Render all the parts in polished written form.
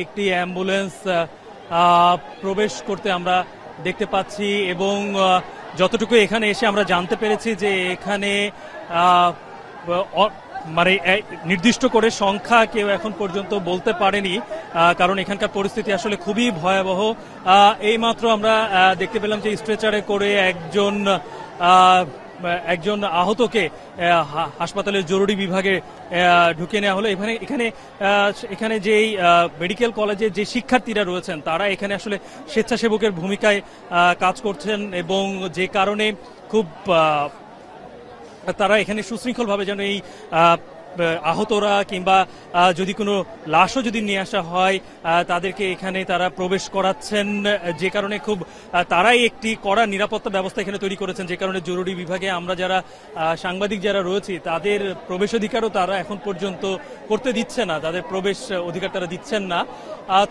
একটি অ্যাম্বুলেন্স প্রবেশ করতে আমরা দেখতে পাচ্ছি এবং যতটুকু এখানে এসে আমরা জানতে পেরেছি যে এখানে মানে নির্দিষ্ট করে সংখ্যা কেউ এখন পর্যন্ত বলতে পারেনি, কারণ এখানকার পরিস্থিতি আসলে খুবই ভয়াবহ। এইমাত্র আমরা দেখতে পেলাম যে স্ট্রেচারে করে একজন আহতকে হাসপাতালের জরুরি বিভাগে ঢুকিয়ে নেওয়া হলো। এখানে যেই মেডিকেল কলেজে যে শিক্ষার্থীরা রয়েছেন তারা এখানে আসলে স্বেচ্ছাসেবকের ভূমিকায় কাজ করছেন এবং যে কারণে খুব তারা এখানে সুশৃঙ্খলভাবে যেন এই আহতরা কিংবা যদি কোনো লাশও যদি নিয়ে আসা হয় তাদেরকে এখানে তারা প্রবেশ করাচ্ছেন, যে কারণে খুব তারাই একটি কড়া নিরাপত্তা ব্যবস্থা এখানে তৈরি করেছেন, যে কারণে জরুরি বিভাগে আমরা যারা সাংবাদিক যারা রয়েছি তাদের প্রবেশাধিকারও তারা এখন পর্যন্ত করতে দিচ্ছে না, তাদের প্রবেশ অধিকার তারা দিচ্ছেন না।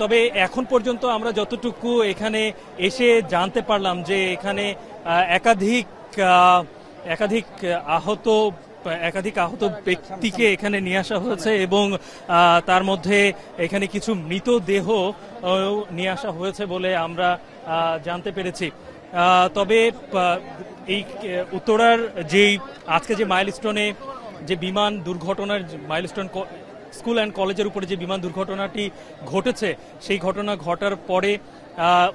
তবে এখন পর্যন্ত আমরা যতটুকু এখানে এসে জানতে পারলাম যে এখানে একাধিক আহত ব্যক্তিকে এখানে নিয়ে আসা হয়েছে এবং তার মধ্যে এখানে কিছু মৃতদেহ নিয়ে আসা হয়েছে বলে আমরা জানতে পেরেছি। তবে এই উত্তরার যেই আজকে যে মাইলস্টোনে যে বিমান দুর্ঘটনার মাইলস্টোন স্কুল অ্যান্ড কলেজের উপরে যে বিমান দুর্ঘটনাটি ঘটেছে, সেই ঘটনা ঘটার পরে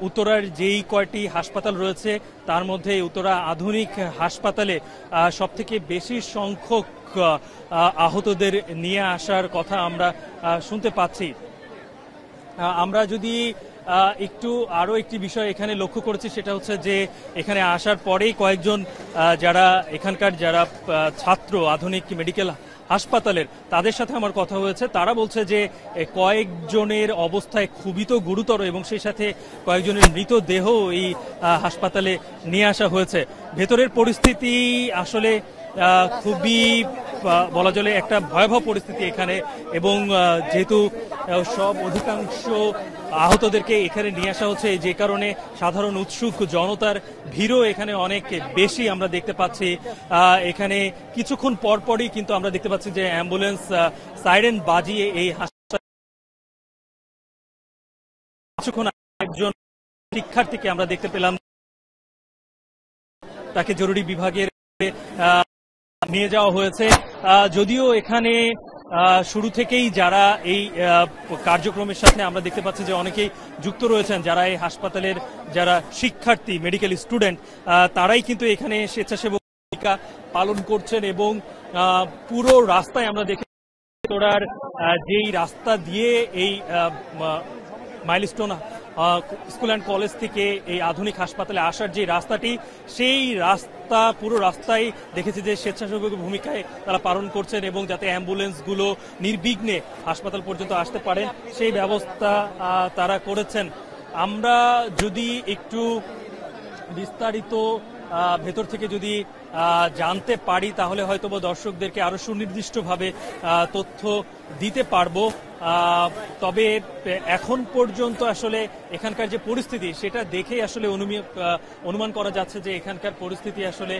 উত্তরার যেই কয়টি হাসপাতাল রয়েছে তার মধ্যে উত্তরা আধুনিক হাসপাতালে সবথেকে বেশি সংখ্যক আহতদের নিয়ে আসার কথা আমরা শুনতে পাচ্ছি। আমরা যদি আরো একটি বিষয় এখানে লক্ষ্য করেছি, সেটা হচ্ছে যে এখানে আসার পরেই কয়েকজন যারা এখানকার যারা ছাত্র আধুনিক মেডিকেল হাসপাতালের তাদের সাথে আমার কথা হয়েছে। তারা বলছে যে কয়েকজনের অবস্থায় খুবই তো গুরুতর এবং সেই সাথে কয়েকজনের মৃতদেহ এই হাসপাতালে নিয়ে আসা হয়েছে। ভেতরের পরিস্থিতি আসলে খুবই বলা চলে একটা ভয়াবহ পরিস্থিতি এখানে, এবং যেহেতু অধিকাংশ আহতদেরকে এখানে নিয়ে আসা হচ্ছে, যে কারণে সাধারণ উৎসুক জনতার ভিড়ও এখানে অনেক বেশি আমরা দেখতে পাচ্ছি। এখানে কিছুক্ষণ পরপরই কিন্তু আমরা দেখতে পাচ্ছি যে অ্যাম্বুলেন্স সাইরেন বাজিয়ে এই হাসপাতাল কিছুক্ষণ একজন শিক্ষার্থীকে আমরা দেখতে পেলাম, তাকে জরুরি বিভাগের নিয়ে যাওয়া হয়েছে। যদিও এখানে শুরু থেকেই যারা এই কার্যক্রমের সাথে আমরা দেখতে পাচ্ছি যে অনেকেই যুক্ত রয়েছেন, যারা এই হাসপাতালের যারা শিক্ষার্থী মেডিকেল স্টুডেন্ট তারাই কিন্তু এখানে স্বেচ্ছাসেবক ভূমিকা পালন করছেন এবং পুরো রাস্তায় আমরা দেখি তোরার যেই রাস্তা দিয়ে এই মাইলস্টোন স্কুল অ্যান্ড কলেজ থেকে এই আধুনিক হাসপাতালে আসার যে রাস্তাটি, সেই রাস্তা পুরো রাস্তায় দেখেছি যে স্বেচ্ছাসেবকের ভূমিকায় তারা পালন করছেন এবং যাতে অ্যাম্বুলেন্সগুলো নির্বিঘ্নে হাসপাতাল পর্যন্ত আসতে পারেন সেই ব্যবস্থা তারা করেছেন। আমরা যদি একটু বিস্তারিত ভেতর থেকে যদি জানতে পারি তাহলে হয়তো দর্শকদেরকে আরো সুনির্দিষ্টভাবে তথ্য দিতে পারবো। তবে এখন পর্যন্ত আসলে এখানকার যে পরিস্থিতি সেটা দেখেই আসলে অনুমান করা যাচ্ছে যে এখানকার পরিস্থিতি আসলে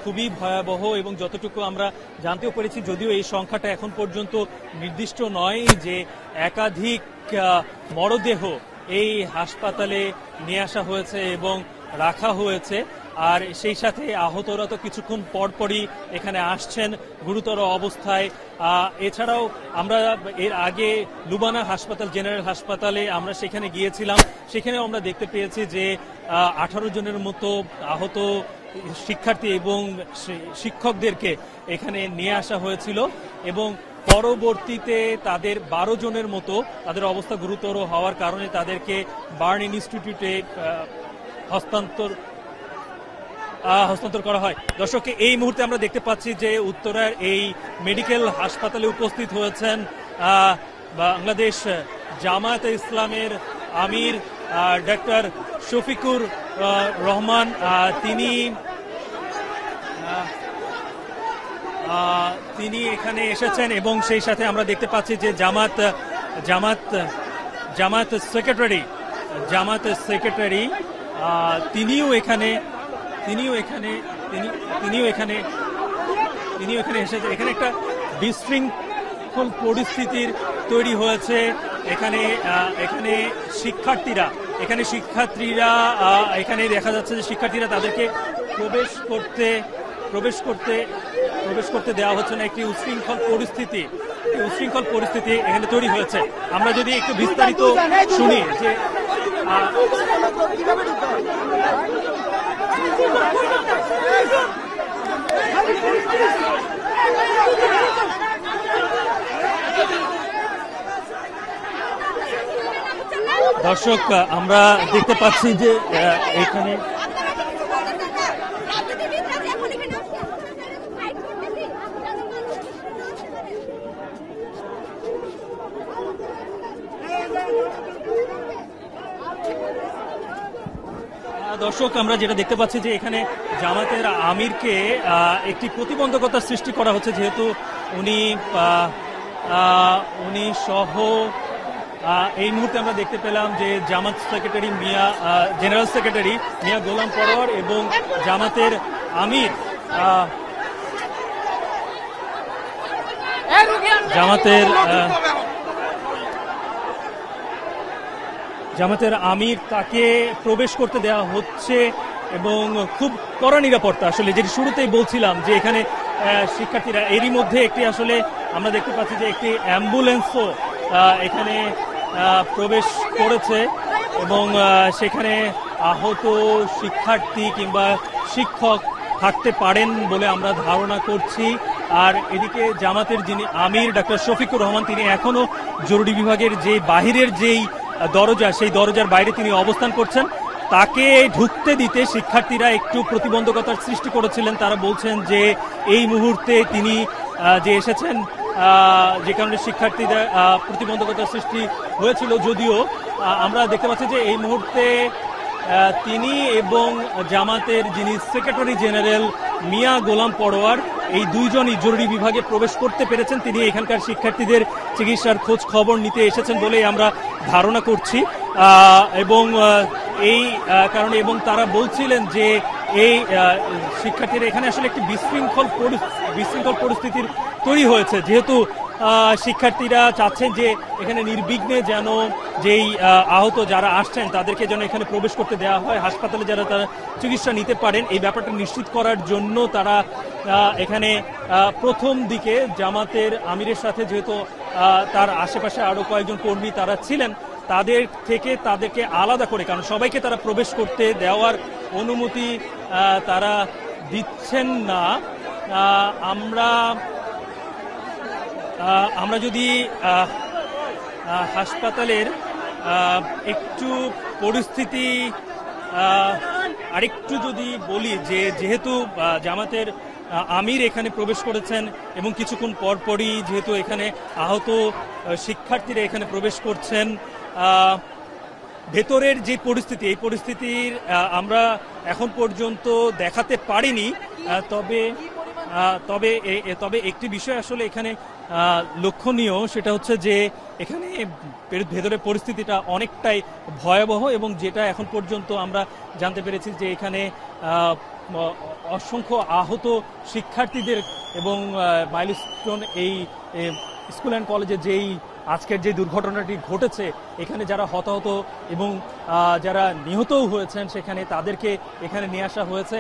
খুবই ভয়াবহ, এবং যতটুকু আমরা জানতেও পেরেছি, যদিও এই সংখ্যাটা এখন পর্যন্ত নির্দিষ্ট নয়, যে একাধিক মরদেহ এই হাসপাতালে নিয়ে আসা হয়েছে এবং রাখা হয়েছে। আর সেই সাথে আহতরা তো কিছুক্ষণ পরপরই এখানে আসছেন গুরুতর অবস্থায়। এছাড়াও আমরা এর আগে লুবানা হাসপাতাল জেনারেল হাসপাতালে আমরা সেখানে গিয়েছিলাম, সেখানেও আমরা দেখতে পেয়েছি যে 18 জনের মতো আহত শিক্ষার্থী এবং শিক্ষকদেরকে এখানে নিয়ে আসা হয়েছিল এবং পরবর্তীতে তাদের 12 জনের মতো তাদের অবস্থা গুরুতর হওয়ার কারণে তাদেরকে বার্ন ইনস্টিটিউটে হস্তান্তর করা হয়। দর্শককে এই মুহূর্তে আমরা দেখতে পাচ্ছি যে উত্তরার এই মেডিকেল হাসপাতালে উপস্থিত হয়েছেন বাংলাদেশ জামায়াতে ইসলামের আমির ডক্টর শফিকুর রহমান। তিনি এখানে এসেছেন এবং সেই সাথে আমরা দেখতে পাচ্ছি যে জামায়াত সেক্রেটারি তিনিও এখানে এসেছেন। এখানে একটা বিশৃঙ্খল পরিস্থিতির তৈরি হয়েছে এখানে এখানে শিক্ষার্থীরা এখানে দেখা যাচ্ছে যে শিক্ষার্থীরা তাদেরকে প্রবেশ করতে দেওয়া হচ্ছে না। একটি উচ্ছৃঙ্খল পরিস্থিতি এখানে তৈরি হয়েছে। আমরা যদি একটু বিস্তারিত শুনি যে দর্শক, আমরা দেখতে পাচ্ছি যে এখানে দর্শক আমরা যেটা দেখতে পাচ্ছি যে এখানে জামাতের আমিরকে একটি প্রতিবন্ধকতার সৃষ্টি করা হচ্ছে, যেহেতু উনি সহ এই মুহূর্তে আমরা দেখতে পেলাম যে জামাত সেক্রেটারি জেনারেল সেক্রেটারি মিয়া গোলাম পরোয়ার এবং জামাতের আমির জামাতের আমির তাকে প্রবেশ করতে দেওয়া হচ্ছে এবং খুব কড়া নিরাপত্তা। আসলে যেটি শুরুতেই বলছিলাম যে এখানে শিক্ষার্থীরা এরই মধ্যে একটি আসলে আমরা দেখতে পাচ্ছি যে একটি অ্যাম্বুলেন্সও এখানে প্রবেশ করেছে এবং সেখানে আহত শিক্ষার্থী কিংবা শিক্ষক থাকতে পারেন বলে আমরা ধারণা করছি। আর এদিকে জামাতের যিনি আমির ডাক্তার শফিকুর রহমান, তিনি এখনো জরুরি বিভাগের যে বাহিরের যেই দরজা, সেই দরজার বাইরে তিনি অবস্থান করছেন। তাকে ঢুকতে দিতে শিক্ষার্থীরা একটু প্রতিবন্ধকতার সৃষ্টি করেছিলেন। তারা বলছেন যে এই মুহূর্তে তিনি যে এসেছেন, যে কারণে শিক্ষার্থীদের প্রতিবন্ধকতার সৃষ্টি হয়েছিল। যদিও আমরা দেখতে পাচ্ছি যে এই মুহূর্তে তিনি এবং জামাতের যিনি সেক্রেটারি জেনারেল মিয়া গোলাম পরোয়ার, এই দুইজনই জরুরি বিভাগে প্রবেশ করতে পেরেছেন। তিনি এখানকার শিক্ষার্থীদের চিকিৎসার খোঁজ খবর নিতে এসেছেন বলেই আমরা ধারণা করছি এবং এই কারণে এবং তারা বলছিলেন যে এই শিক্ষার্থীরা এখানে আসলে একটি বিশৃঙ্খল পরিস্থিতির তৈরি হয়েছে, যেহেতু শিক্ষার্থীরা চাচ্ছেন যে এখানে নির্বিঘ্নে যেন যেই আহত যারা আসছেন তাদেরকে যেন এখানে প্রবেশ করতে দেওয়া হয়, হাসপাতালে যারা তারা চিকিৎসা নিতে পারেন এই ব্যাপারটা নিশ্চিত করার জন্য তারা এখানে প্রথম দিকে জামাতের আমিরের সাথে, যেহেতু তার আশেপাশে আরো কয়েকজন কর্মী তারা ছিলেন, তাদেরকে আলাদা করে, কারণ সবাইকে তারা প্রবেশ করতে দেওয়ার অনুমতি তারা দিচ্ছেন না। আমরা যদি হাসপাতালের একটু পরিস্থিতি আরেকটু যদি বলি, যে যেহেতু জামাতের আমির এখানে প্রবেশ করেছেন এবং কিছুক্ষণ পরপরই যেহেতু এখানে আহত শিক্ষার্থীরা এখানে প্রবেশ করছেন, ভেতরের যে পরিস্থিতি, এই পরিস্থিতির আমরা এখন পর্যন্ত দেখাতে পারিনি। তবে একটি বিষয় আসলে এখানে লক্ষণীয়, সেটা হচ্ছে যে এখানে ভেতরের পরিস্থিতিটা অনেকটাই ভয়াবহ এবং যেটা এখন পর্যন্ত আমরা জানতে পেরেছি যে এখানে অসংখ্য আহত শিক্ষার্থীদের এবং মাইলস্টোন এই স্কুল অ্যান্ড কলেজে যেই আজকের যে দুর্ঘটনাটি ঘটেছে, এখানে যারা হতাহত এবং যারা নিহতও হয়েছেন সেখানে তাদেরকে এখানে নিয়ে আসা হয়েছে।